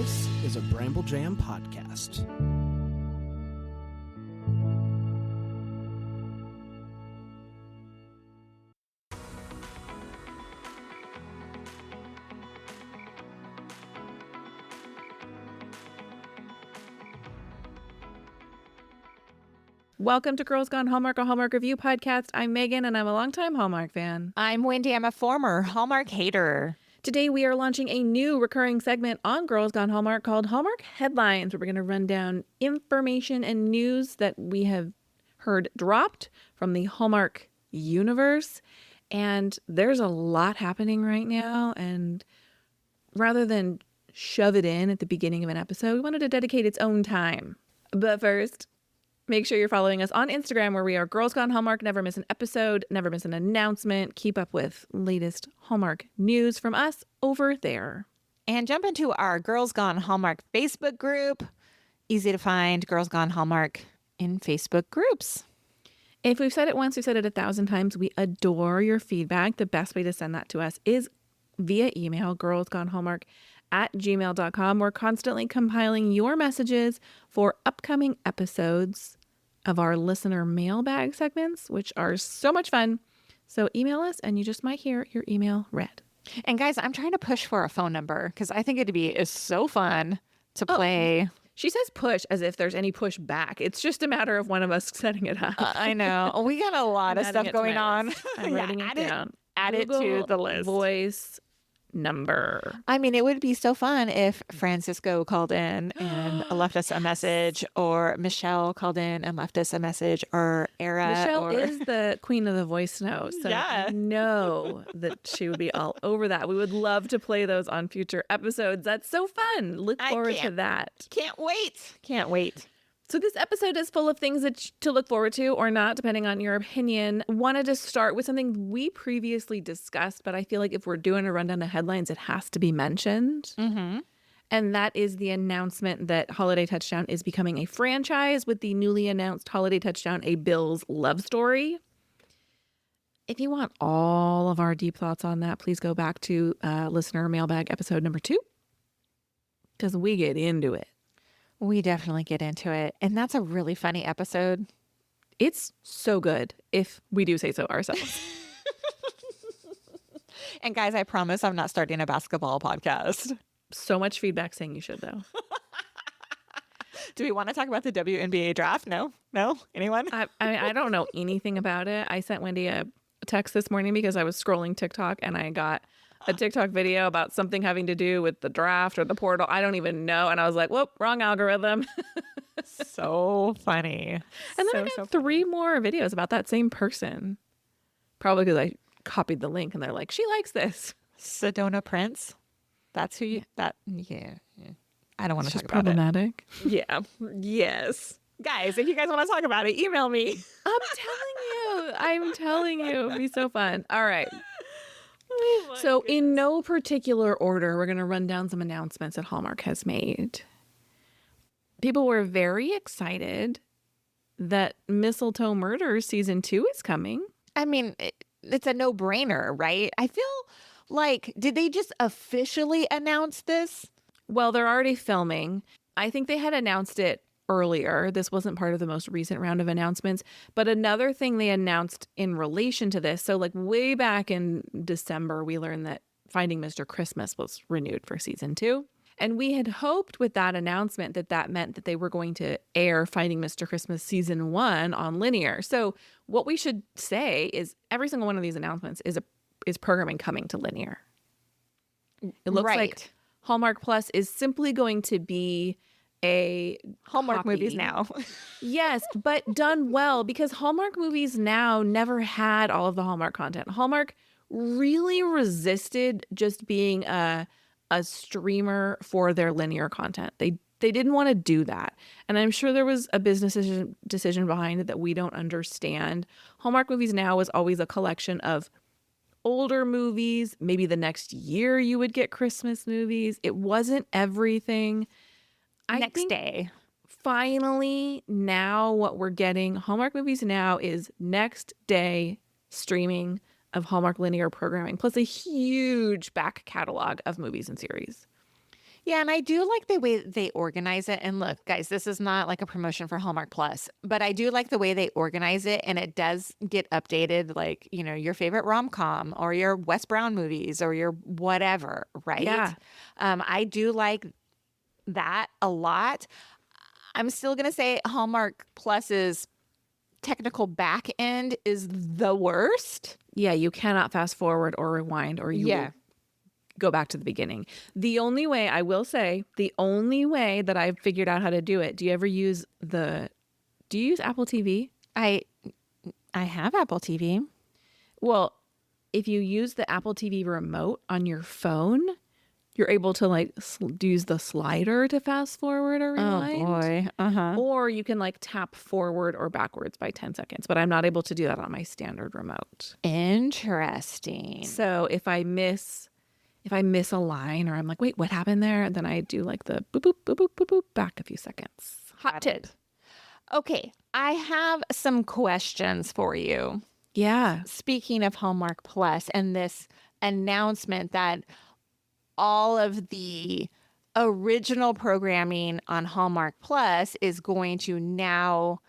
This is a Bramble Jam podcast. Welcome to Girls Gone Hallmark, a Hallmark review podcast. I'm Megan, and I'm a longtime Hallmark fan. I'm Wendy. I'm a former Hallmark hater. Today, we are launching a new recurring segment on Girls Gone Hallmark called Hallmark Headlines, where we're going to run down information and news that we have heard dropped from the Hallmark universe. And there's a lot happening right now. And rather than shove it in at the beginning of an episode, we wanted to dedicate its own time. But first, make sure you're following us on Instagram, where we are Girls Gone Hallmark. Never miss an episode, never miss an announcement. Keep up with latest Hallmark news from us over there. And jump into our Girls Gone Hallmark Facebook group. Easy to find Girls Gone Hallmark in Facebook groups. If we've said it once, we've said it 1,000 times. We adore your feedback. The best way to send that to us is via email, girlsgonehallmark@gmail.com. We're constantly compiling your messages for upcoming episodes of our listener mailbag segments, which are so much fun. So email us and you just might hear your email read. And guys, I'm trying to push for a phone number because I think it's so fun to play. She says push as if there's any push back. It's just a matter of one of us setting it up. I know. We got a lot of stuff going on. I'm writing it down. Add it to the list. Voice number. I mean, it would be so fun if Francisco called in and left us a message, or Michelle called in and left us a message, or Era. Michelle is the queen of the voice note, so yeah. I know that she would be all over that. We would love to play those on future episodes. That's so fun. Look forward to that. Can't wait. So this episode is full of things to look forward to or not, depending on your opinion. Wanted to start with something we previously discussed, but I feel like if we're doing a rundown of headlines, it has to be mentioned. Mm-hmm. And that is the announcement that Holiday Touchdown is becoming a franchise, with the newly announced Holiday Touchdown, a Bill's Love Story. If you want all of our deep thoughts on that, please go back to listener mailbag episode number 2, because we get into it. We definitely get into it. And that's a really funny episode. It's so good, if we do say so ourselves. And guys, I promise I'm not starting a basketball podcast. So much feedback saying you should, though. Do we want to talk about the WNBA draft? No? Anyone? I don't know anything about it. I sent Wendy a text this morning because I was scrolling TikTok and I got a TikTok video about something having to do with the draft or the portal. I don't even know. And I was like, whoop, wrong algorithm. So funny. And then I got 3 more videos about that same person. Probably because I copied the link and they're like, she likes this. Sedona Prince. That's who you, yeah. I don't want to talk about problematic. it. Yeah. Yes. Guys, if you guys want to talk about it, email me. I'm telling you. It'd be so fun. All right. So in no particular order, we're going to run down some announcements that Hallmark has made. People were very excited that Mistletoe Murders season 2 is coming. I mean, it's a no-brainer, right? I feel like, did they just officially announce this? Well, they're already filming. I think they had announced it earlier. This wasn't part of the most recent round of announcements. But another thing they announced in relation to this, so like way back in December, we learned that Finding Mr. Christmas was renewed for season 2. And we had hoped with that announcement that meant that they were going to air Finding Mr. Christmas season 1 on linear. So what we should say is every single one of these announcements is programming coming to linear. It looks like Hallmark Plus is simply going to be a Hallmark copy. Movies Now. Yes, but done well, because Hallmark Movies Now never had all of the Hallmark content. Hallmark really resisted just being a streamer for their linear content. They didn't want to do that. And I'm sure there was a business decision behind it that we don't understand. Hallmark Movies Now was always a collection of older movies. Maybe the next year you would get Christmas movies. It wasn't everything. Next day. Finally, now what we're getting, Hallmark Movies Now, is next day streaming of Hallmark linear programming, plus a huge back catalog of movies and series. Yeah, and I do like the way they organize it. And look, guys, this is not like a promotion for Hallmark Plus, but I do like the way they organize it, and it does get updated, like, you know, your favorite rom-com or your Wes Brown movies or your whatever, right? Yeah. I do like that a lot. I'm still going to say Hallmark Plus's technical back end is the worst. Yeah, you cannot fast forward or rewind, or you will go back to the beginning. The only way, I will say, the only way that I've figured out how to do it, do you use Apple TV? I have Apple TV. Well, if you use the Apple TV remote on your phone, you're able to like use the slider to fast forward or rewind. Oh boy. Uh-huh. Or you can like tap forward or backwards by 10 seconds, but I'm not able to do that on my standard remote. Interesting. So if I miss a line, or I'm like, wait, what happened there? Then I do like the boop, boop, boop, boop, boop, boop, back a few seconds. Hot tip. Okay, I have some questions for you. Yeah. Speaking of Hallmark Plus and this announcement that all of the original programming on Hallmark Plus is going to now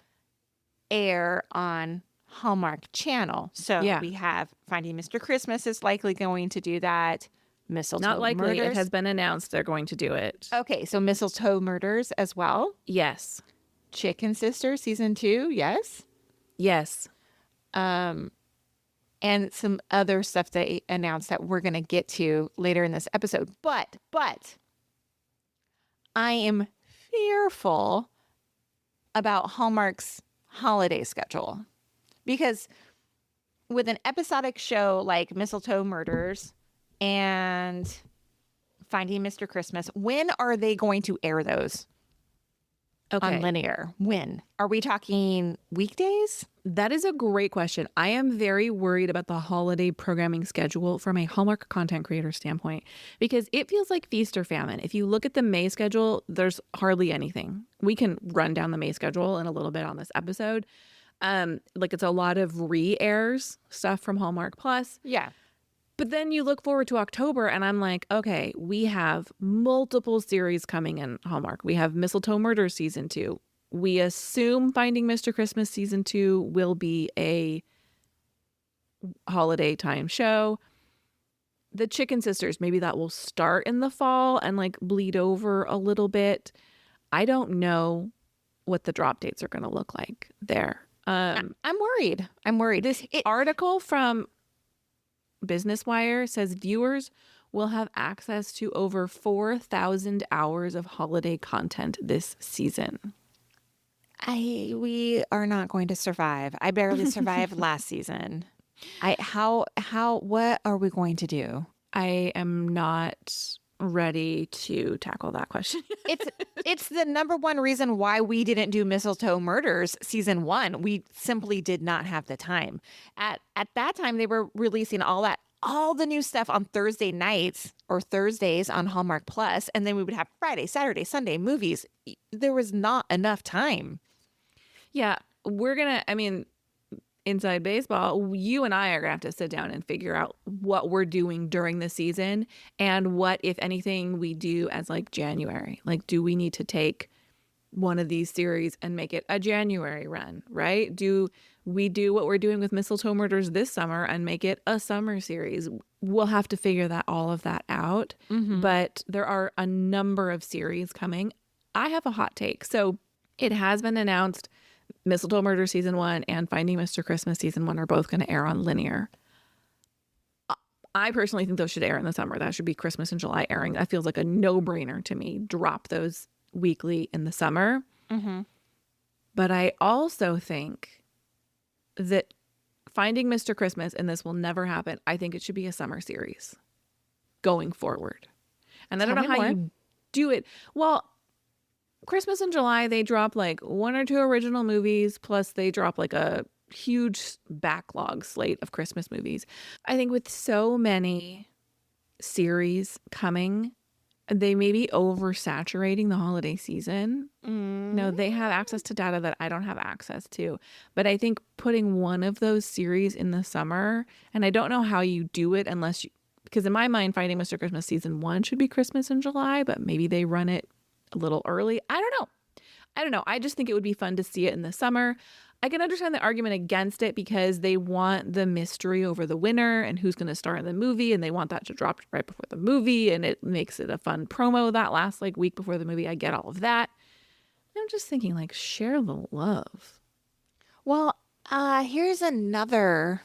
air on Hallmark Channel. So we have Finding Mr. Christmas is likely going to do that. Mistletoe Not likely. Murders. It has been announced they're going to do it. Okay, so Mistletoe Murders as well. Yes. Chicken Sister season 2, yes. Yes. And some other stuff they announced that we're going to get to later in this episode. But I am fearful about Hallmark's holiday schedule, because with an episodic show like Mistletoe Murders and Finding Mr. Christmas, when are they going to air those on linear? When? Are we talking weekdays? That is a great question. I am very worried about the holiday programming schedule from a Hallmark content creator standpoint, because it feels like feast or famine. If you look at the May schedule, there's hardly anything. We can run down the May schedule in a little bit on this episode. Like it's a lot of re-airs stuff from Hallmark Plus. Yeah. But then you look forward to October and I'm like, okay, we have multiple series coming in Hallmark. We have Mistletoe Murder season 2. We assume Finding Mr. Christmas season 2 will be a holiday time show. The Chicken Sisters, maybe that will start in the fall and like bleed over a little bit. I don't know what the drop dates are going to look like there. I'm worried. This article from Business Wire says viewers will have access to over 4,000 hours of holiday content this season. We are not going to survive. I barely survived last season. What are we going to do? I am not ready to tackle that question. It's the number one reason why we didn't do Mistletoe Murders season 1. We simply did not have the time. At that time, they were releasing all the new stuff on Thursday nights or Thursdays on Hallmark Plus, and then we would have Friday, Saturday, Sunday movies. There was not enough time. Yeah, inside baseball, you and I are going to have to sit down and figure out what we're doing during the season and what, if anything, we do as like January. Like, do we need to take one of these series and make it a January run, right? Do we do what we're doing with Mistletoe Murders this summer and make it a summer series? We'll have to figure all of that out. Mm-hmm. But there are a number of series coming. I have a hot take. So it has been announced Mistletoe Murder season 1 and Finding Mr. Christmas season 1 are both going to air on linear. I personally think those should air in the summer. That should be Christmas and July airing. That feels like a no-brainer to me. Drop those weekly in the summer. Mm-hmm. But I also think that Finding Mr. Christmas, and this will never happen, I think it should be a summer series going forward. And I don't know how you do it. Well, Christmas in July, they drop like 1 or 2 original movies, plus they drop like a huge backlog slate of Christmas movies. I think with so many series coming, they may be oversaturating the holiday season. No, they have access to data that I don't have access to. But I think putting one of those series in the summer, and I don't know how you do it unless Because in my mind, Finding Mr. Christmas season 1 should be Christmas in July, but maybe they run it a little early. I don't know. I just think it would be fun to see it in the summer. I can understand the argument against it because they want the mystery over the winner and who's going to star in the movie, and they want that to drop right before the movie, and it makes it a fun promo that lasts like week before the movie. I get all of that. I'm just thinking, like, share the love. Well, here's another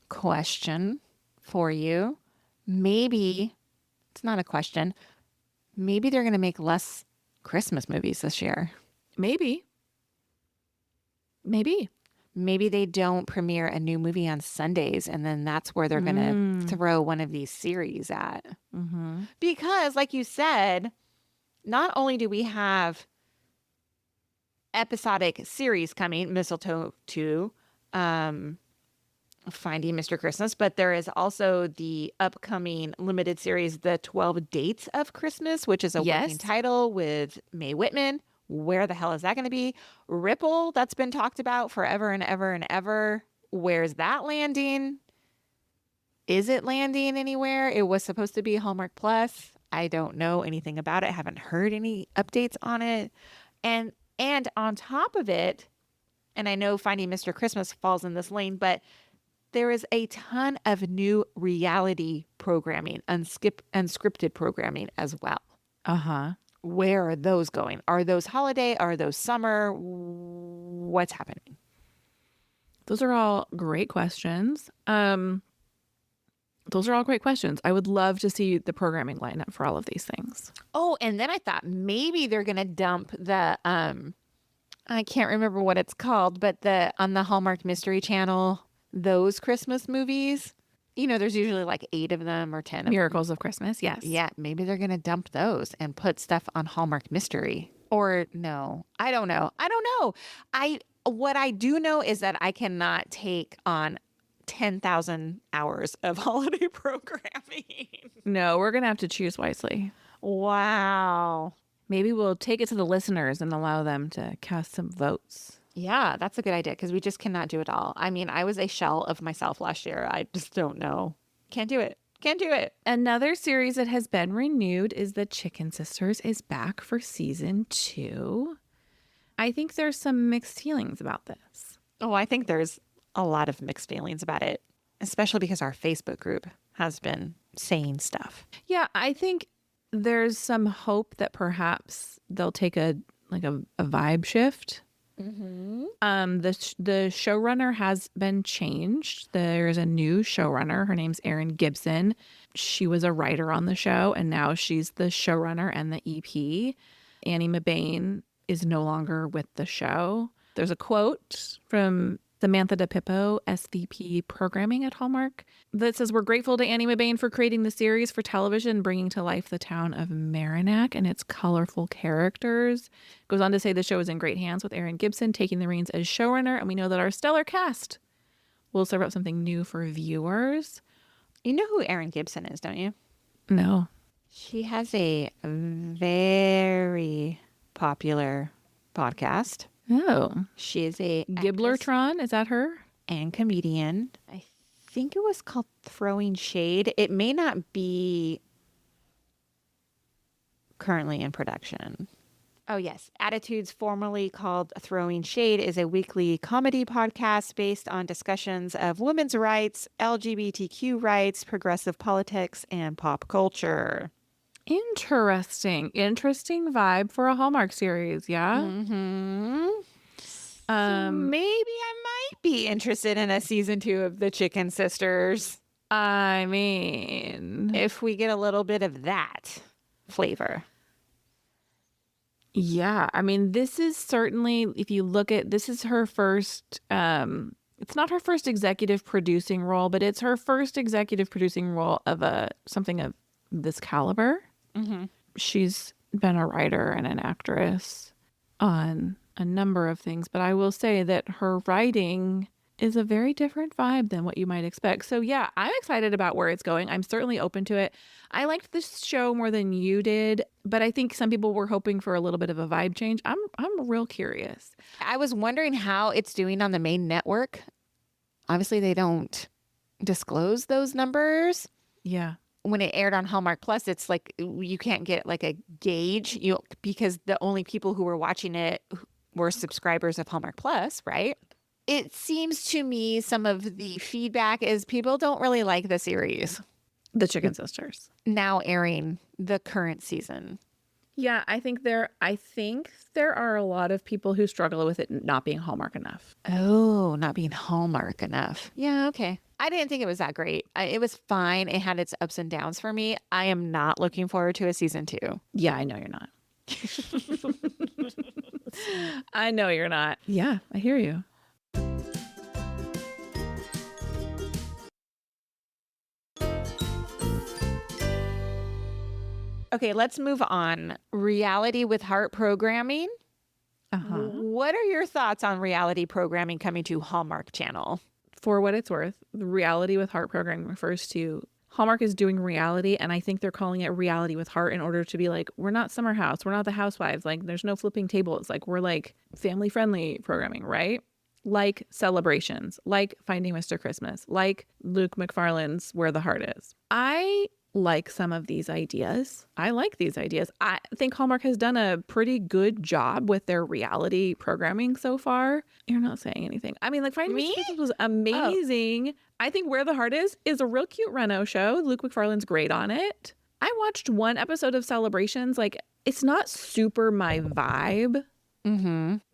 question for you. Maybe it's not a question. Maybe they're going to make less Christmas movies this year. Maybe they don't premiere a new movie on Sundays, and then that's where they're going to throw one of these series at. Mm-hmm. Because, like you said, not only do we have episodic series coming, Mistletoe 2, Finding Mr. Christmas, but there is also the upcoming limited series, The 12 Dates of Christmas, which is a working title with Mae Whitman. Where the hell is that going to be? Ripple, that's been talked about forever and ever and ever. Where's that landing? Is it landing anywhere? It was supposed to be Hallmark Plus. I don't know anything about it. Haven't heard any updates on it. And on top of it, and I know Finding Mr. Christmas falls in this lane, but there is a ton of new reality programming, unscripted programming as well. Uh-huh. Where are those going? Are those holiday? Are those summer? What's happening? Those are all great questions. I would love to see the programming lineup for all of these things. Oh, and then I thought maybe they're going to dump the, I can't remember what it's called, but on the Hallmark Mystery Channel, those Christmas movies. You know, there's usually like 8 of them or 10 of Miracles of Christmas, yes. Yeah, maybe they're going to dump those and put stuff on Hallmark Mystery. Or no, I don't know. What I do know is that I cannot take on 10,000 hours of holiday programming. No, we're going to have to choose wisely. Wow. Maybe we'll take it to the listeners and allow them to cast some votes. Yeah, that's a good idea because we just cannot do it all. I mean, I was a shell of myself last year. I just don't know. Can't do it. Another series that has been renewed is The Chicken Sisters is back for season 2. I think there's some mixed feelings about this. Oh, I think there's a lot of mixed feelings about it, especially because our Facebook group has been saying stuff. Yeah, I think there's some hope that perhaps they'll take a vibe shift. Mm-hmm. The showrunner has been changed. There's a new showrunner. Her name's Erin Gibson. She was a writer on the show, and now she's the showrunner and the EP. Annie Mabane is no longer with the show. There's a quote from Samantha DePippo, SVP programming at Hallmark, that says, "We're grateful to Annie Mabane for creating the series for television, bringing to life the town of Merrimack and its colorful characters." Goes on to say the show is in great hands with Erin Gibson taking the reins as showrunner, and we know that our stellar cast will serve up something new for viewers. You know who Erin Gibson is, don't you? No. She has a very popular podcast. Oh. She is a Gibblertron, is that her? And comedian. I think it was called Throwing Shade. It may not be currently in production. Oh, yes. Attitudes, formerly called Throwing Shade, is a weekly comedy podcast based on discussions of women's rights, LGBTQ rights, progressive politics, and pop culture. Interesting vibe for a Hallmark series, yeah? Mm-hmm. So maybe I might be interested in a season 2 of The Chicken Sisters. I mean, if we get a little bit of that flavor. Yeah, I mean, this is certainly, if you look at, this is her first, it's not her first executive producing role, but it's her first executive producing role of something of this caliber. Mm-hmm. She's been a writer and an actress on a number of things, but I will say that her writing is a very different vibe than what you might expect. So yeah, I'm excited about where it's going. I'm certainly open to it. I liked this show more than you did, but I think some people were hoping for a little bit of a vibe change. I'm real curious. I was wondering how it's doing on the main network. Obviously, they don't disclose those numbers. Yeah. when it aired on Hallmark Plus, it's like you can't get like a gauge because the only people who were watching it were subscribers of Hallmark Plus, right? It seems to me some of the feedback is people don't really like the series. The Chicken Sisters. Now airing the current season. Yeah, I think there are a lot of people who struggle with it not being Hallmark enough. Oh, not being Hallmark enough. Yeah, okay. I didn't think it was that great. It was fine. It had its ups and downs for me. I am not looking forward to a season 2. Yeah, I know you're not. I know you're not. Yeah, I hear you. Okay, let's move on. Reality with Heart programming. What are your thoughts on reality programming coming to Hallmark Channel? For what it's worth, the Reality with Heart programming refers to Hallmark is doing reality, and I think they're calling it Reality with Heart in order to be like, we're not Summer House, we're not the Housewives, like there's no flipping tables, like we're like family friendly programming, right? Like Celebrations, like Finding Mr. Christmas, like Luke McFarlane's Where the Heart Is. I like some of these ideas. I like these ideas. I think Hallmark has done a pretty good job with their reality programming so far. You're not saying anything. I mean, like Finding Mr. Christmas was amazing. I think Where the Heart Is a real cute Reno show. Luke McFarlane's great on it. I watched one episode of Celebrations. Like, it's not super my vibe,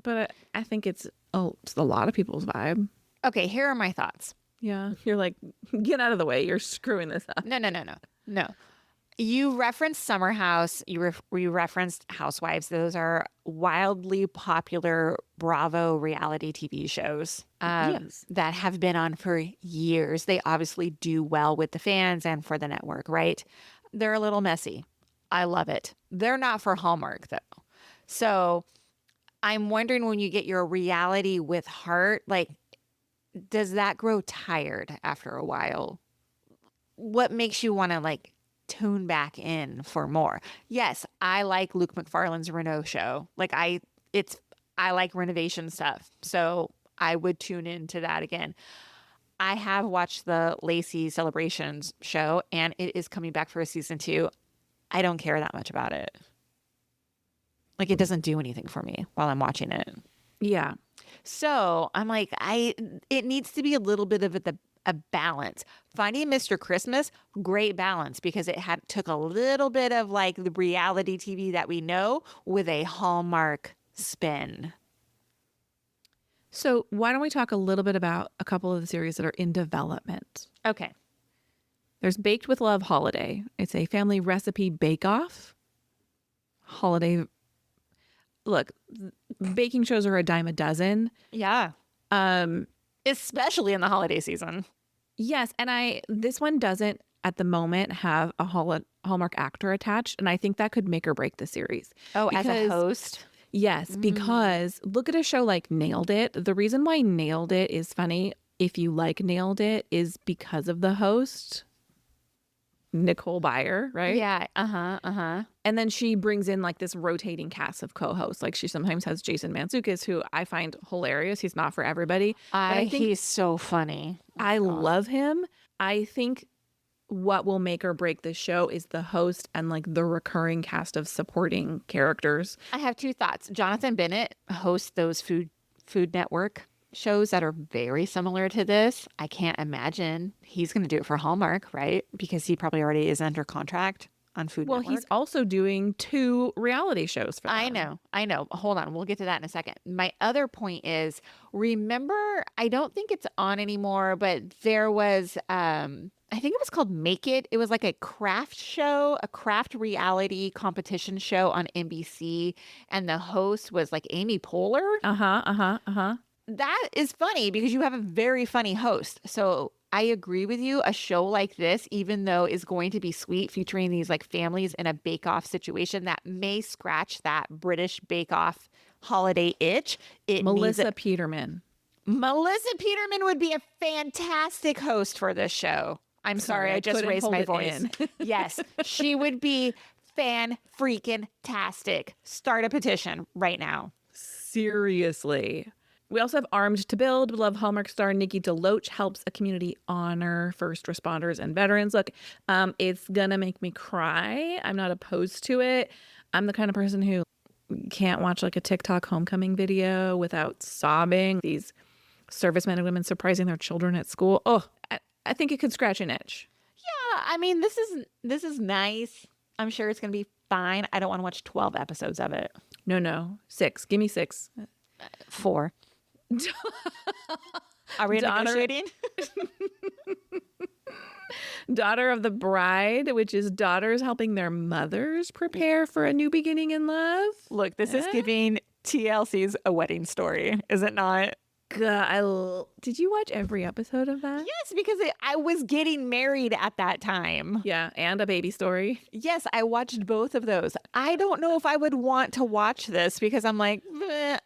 but I think it's a lot of people's vibe. Okay, here are my thoughts. Yeah. You're like, get out of the way. You're screwing this up. No. You referenced Summer House. You referenced Housewives. Those are wildly popular Bravo reality TV shows that have been on for years. They obviously do well with the fans and for the network, right? They're a little messy. I love it. They're not for Hallmark, though. So I'm wondering, when you get your Reality with Heart, like, does that grow tired after a while? What makes you want to like tune back in for more? Yes, I like Luke McFarlane's Renault show. Like I like renovation stuff. So I would tune into that again. I have watched the Lacey Celebrations show and it is coming back for a season 2. I don't care that much about it. Like, it doesn't do anything for me while I'm watching it. Yeah. So I'm like, it needs to be a little bit of a balance. Finding Mr. Christmas, great balance, because it took a little bit of like the reality TV that we know with a Hallmark spin. So why don't we talk a little bit about a couple of the series that are in development? Okay. There's Baked with Love Holiday. It's a family recipe bake-off. Holiday. Look, baking shows are a dime a dozen. Yeah. Especially in the holiday season. Yes, and this one doesn't at the moment have a Hallmark actor attached, and I think that could make or break the series. Oh, as a host? Yes, because look at a show like Nailed It. The reason why Nailed It is funny, if you like Nailed It, is because of the host, Nicole Byer, right? Yeah. And then she brings in like this rotating cast of co-hosts. Like she sometimes has Jason Mantzoukas, who I find hilarious. He's not for everybody. I think he's so funny. I love him. I think what will make or break this show is the host and like the recurring cast of supporting characters. I have 2 thoughts. Jonathan Bennett hosts those Food Network shows that are very similar to this. I can't imagine he's going to do it for Hallmark, right? Because he probably already is under contract on Food Network. Well, he's also doing 2 reality shows for them. I know. Hold on. We'll get to that in a second. My other point is, remember, I don't think it's on anymore, but there was, I think it was called Make It. It was like a craft show, a craft reality competition show on NBC. And the host was like Amy Poehler. That is funny because you have a very funny host. So I agree with you. A show like this, even though is going to be sweet, featuring these like families in a bake-off situation that may scratch that British bake-off holiday itch. Melissa Peterman. Melissa Peterman would be a fantastic host for this show. I'm sorry, I just raised my voice. Yes, she would be fan-freaking-tastic. Start a petition right now. Seriously. We also have Armed to Build. Beloved Hallmark star Nikki DeLoach helps a community honor first responders and veterans. Look, it's gonna make me cry. I'm not opposed to it. I'm the kind of person who can't watch like a TikTok homecoming video without sobbing. These servicemen and women surprising their children at school. Oh, I think it could scratch an itch. Yeah, I mean, this is nice. I'm sure it's gonna be fine. I don't want to watch 12 episodes of it. No. 6. Give me 6. 4. Are we negotiating? Daughter of the Bride, which is daughters helping their mothers prepare for a new beginning in love. Look, this is giving TLC's A Wedding Story, is it not? God, did you watch every episode of that? Yes, because I was getting married at that time. Yeah, and A Baby Story. Yes, I watched both of those. I don't know if I would want to watch this because I'm like,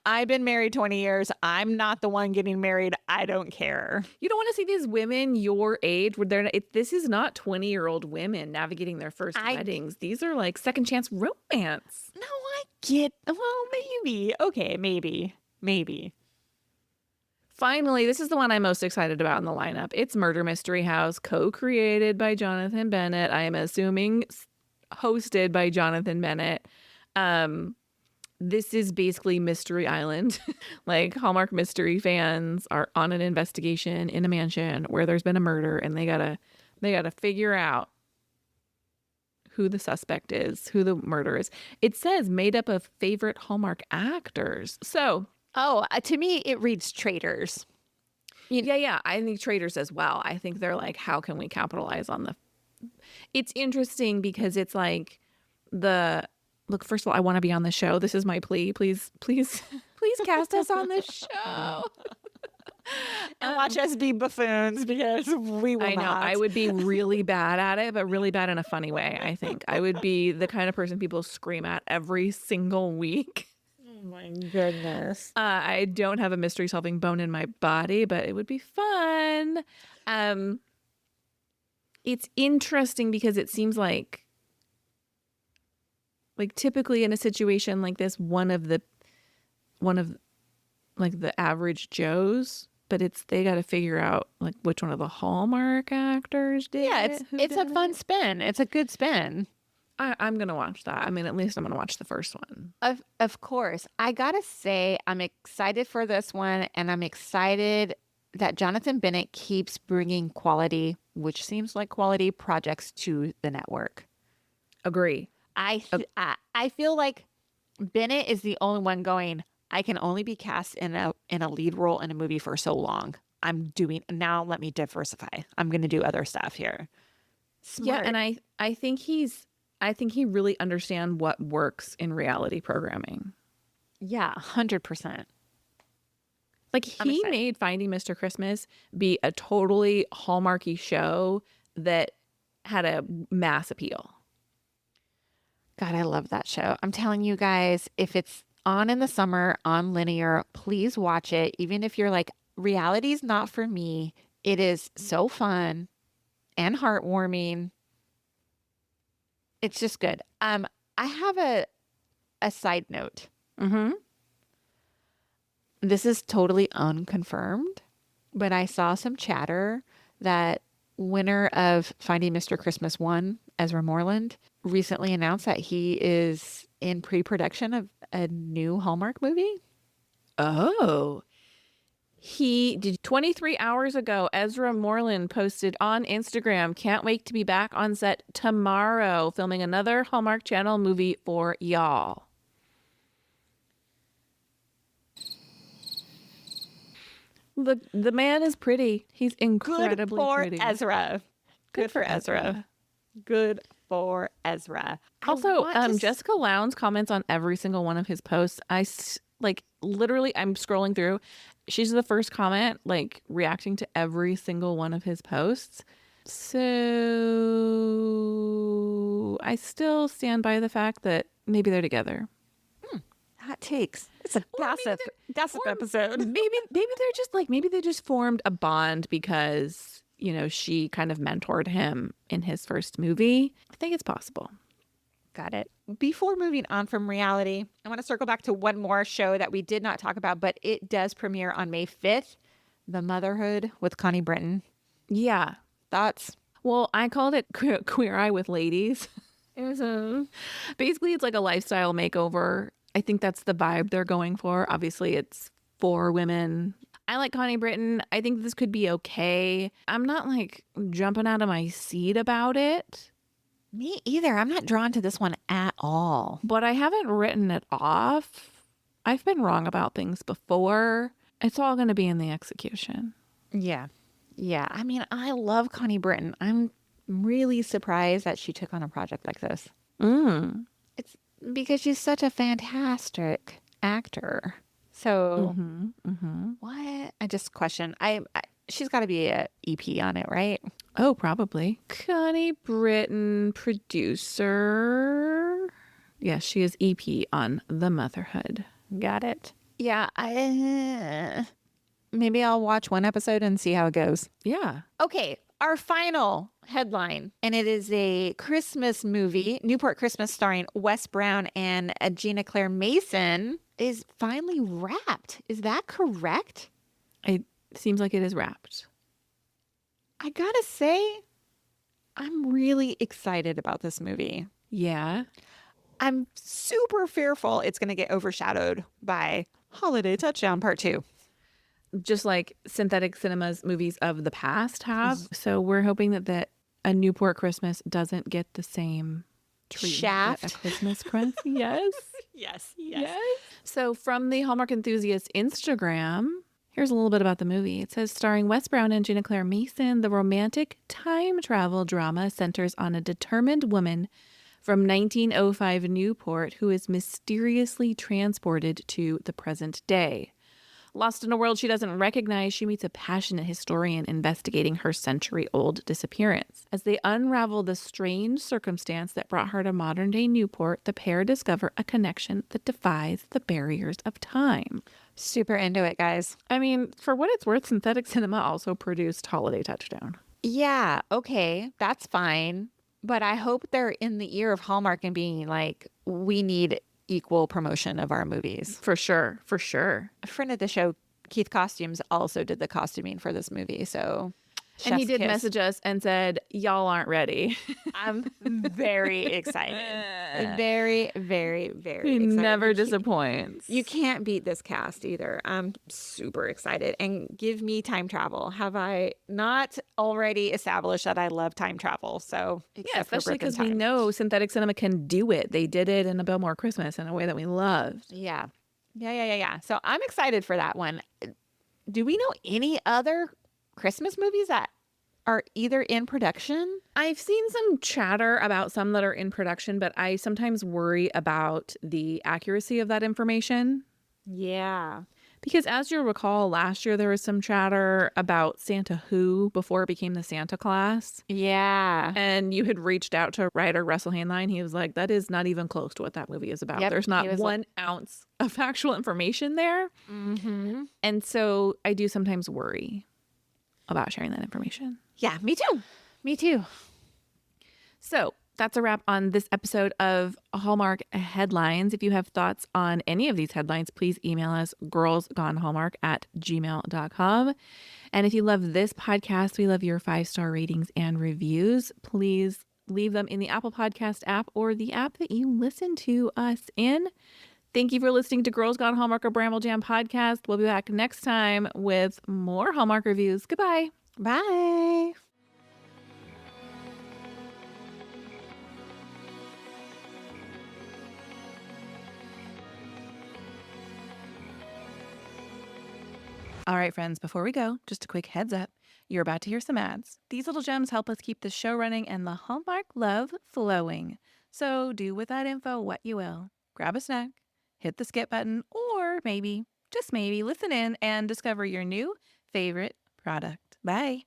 I've been married 20 years. I'm not the one getting married. I don't care. You don't want to see these women your age where this is not 20-year-old women navigating their first weddings. These are like second chance romance. No, I get, well, maybe. Okay, maybe. Finally, this is the one I'm most excited about in the lineup. It's Murder Mystery House, co-created by Jonathan Bennett. I am assuming hosted by Jonathan Bennett. This is basically Mystery Island. Like Hallmark mystery fans are on an investigation in a mansion where there's been a murder, and they gotta figure out who the suspect is, who the murderer is. It says made up of favorite Hallmark actors. So. Oh, to me, it reads Traitors. Yeah. I think Traitors as well. I think they're like, how can we capitalize on It's interesting because it's like look, first of all, I want to be on the show. This is my plea. Please cast us on this show. And watch us be buffoons because we will not. I would be really bad at it, but really bad in a funny way, I think. I would be the kind of person people scream at every single week. Oh my goodness. I don't have a mystery solving bone in my body, but it would be fun. It's interesting because it seems like typically in a situation like this, one of the average Joes, but they got to figure out like which one of the Hallmark actors did. Yeah, it's a fun spin. It's a good spin. I'm going to watch that. I mean, at least I'm going to watch the first one. Of course. I got to say, I'm excited for this one, and I'm excited that Jonathan Bennett keeps bringing quality, which seems like quality projects to the network. Agree. I feel like Bennett is the only one going, I can only be cast in a lead role in a movie for so long. Now let me diversify. I'm going to do other stuff here. Smart. Yeah, and I think he really understands what works in reality programming. Yeah, 100%. Like he made Finding Mr. Christmas be a totally Hallmarky show that had a mass appeal. God, I love that show. I'm telling you guys, if it's on in the summer on linear, please watch it. Even if you're like, reality's not for me, it is so fun and heartwarming. It's just good. I have a side note. Mm-hmm. This is totally unconfirmed, but I saw some chatter that winner of Finding Mr. Christmas 1, Ezra Moreland, recently announced that he is in pre-production of a new Hallmark movie. Oh. He did 23 hours ago. Ezra Moreland posted on Instagram, can't wait to be back on set tomorrow, filming another Hallmark Channel movie for y'all. The man is pretty. He's incredibly pretty. Ezra. Good for Ezra. Good for Ezra. Also, Jessica Lowndes comments on every single one of his posts. Literally, I'm scrolling through. She's the first comment, reacting to every single one of his posts. So I still stand by the fact that maybe they're together. Hot takes. It's a gossip episode. Maybe they just formed a bond because, she kind of mentored him in his first movie. I think it's possible. Got it. Before moving on from reality, I want to circle back to one more show that we did not talk about, but it does premiere on May 5th, The Motherhood with Connie Britton. Yeah. Thoughts? Well, I called it Queer Eye with Ladies. It was basically it's like a lifestyle makeover. I think that's the vibe they're going for. Obviously, it's for women. I like Connie Britton. I think this could be okay. I'm not like jumping out of my seat about it, Me either. I'm not drawn to this one at all. but I haven't written it off. I've been wrong about things before. It's all going to be in the execution. Yeah. Yeah. I mean, I love Connie Britton. I'm really surprised that she took on a project like this. It's because she's such a fantastic actor. So what? I just question. She's got to be a EP on it, right? Oh, probably. Connie Britton, producer. Yes, she is EP on The Motherhood. Got it. Yeah. Maybe I'll watch one episode and see how it goes. Yeah. Okay. Our final headline, and it is a Christmas movie, Newport Christmas, starring Wes Brown and Gina Claire Mason, is finally wrapped. Is that correct? It seems like it is wrapped. I gotta say, I'm really excited about this movie. Yeah. I'm super fearful it's going to get overshadowed by Holiday Touchdown Part 2. Just like synthetic cinemas movies of the past have. So we're hoping that A Newport Christmas doesn't get the same treatment Shaft. that A Christmas Christmas. Yes. Yes. So from the Hallmark Enthusiast Instagram, here's a little bit about the movie. It says, starring Wes Brown and Gina Claire Mason, the romantic time travel drama centers on a determined woman from 1905 Newport who is mysteriously transported to the present day. Lost in a world she doesn't recognize, she meets a passionate historian investigating her century-old disappearance. As they unravel the strange circumstance that brought her to modern-day Newport, the pair discover a connection that defies the barriers of time. Super into it, guys. I mean, for what it's worth, Synthetic Cinema also produced Holiday Touchdown. Yeah, okay, that's fine. But I hope they're in the ear of Hallmark and being like, we need equal promotion of our movies. For sure. A friend of the show, Keith Costumes, also did the costuming for this movie. So, And he chef's did kiss. message us and said, y'all aren't ready. I'm very excited. Very, very, very He excited. never disappoints. You can't beat this cast either. I'm super excited. And give me time travel. Have I not already established that I love time travel? So, Yeah, except for especially Brick in because we Time. know Synthetic Cinema can do it. They did it in A Billmore Christmas in a way that we loved. Yeah. So I'm excited for that one. Do we know any other Christmas movies that are either in production? I've seen some chatter about some that are in production, but I sometimes worry about the accuracy of that information. Yeah. Because as you'll recall, last year there was some chatter about Santa Who before it became the Santa Claus. Yeah. And you had reached out to writer Russell Hainline. He was like, that is not even close to what that movie is about. Yep, There's he not was 1 ounce of factual information there. Mm-hmm. And so I do sometimes worry about sharing that information. Yeah, me too. Me too. So that's a wrap on this episode of Hallmark Headlines. If you have thoughts on any of these headlines, please email us girlsgonehallmark@gmail.com. And if you love this podcast, we love your 5-star ratings and reviews. Please leave them in the Apple Podcast app or the app that you listen to us in. Thank you for listening to Girls Gone Hallmark, a Bramble Jam podcast. We'll be back next time with more Hallmark reviews. Goodbye. Bye. All right, friends, before we go, just a quick heads up. You're about to hear some ads. These little gems help us keep the show running and the Hallmark love flowing. So do with that info what you will. Grab a snack, hit the skip button, or maybe, just maybe, listen in and discover your new favorite product. Bye.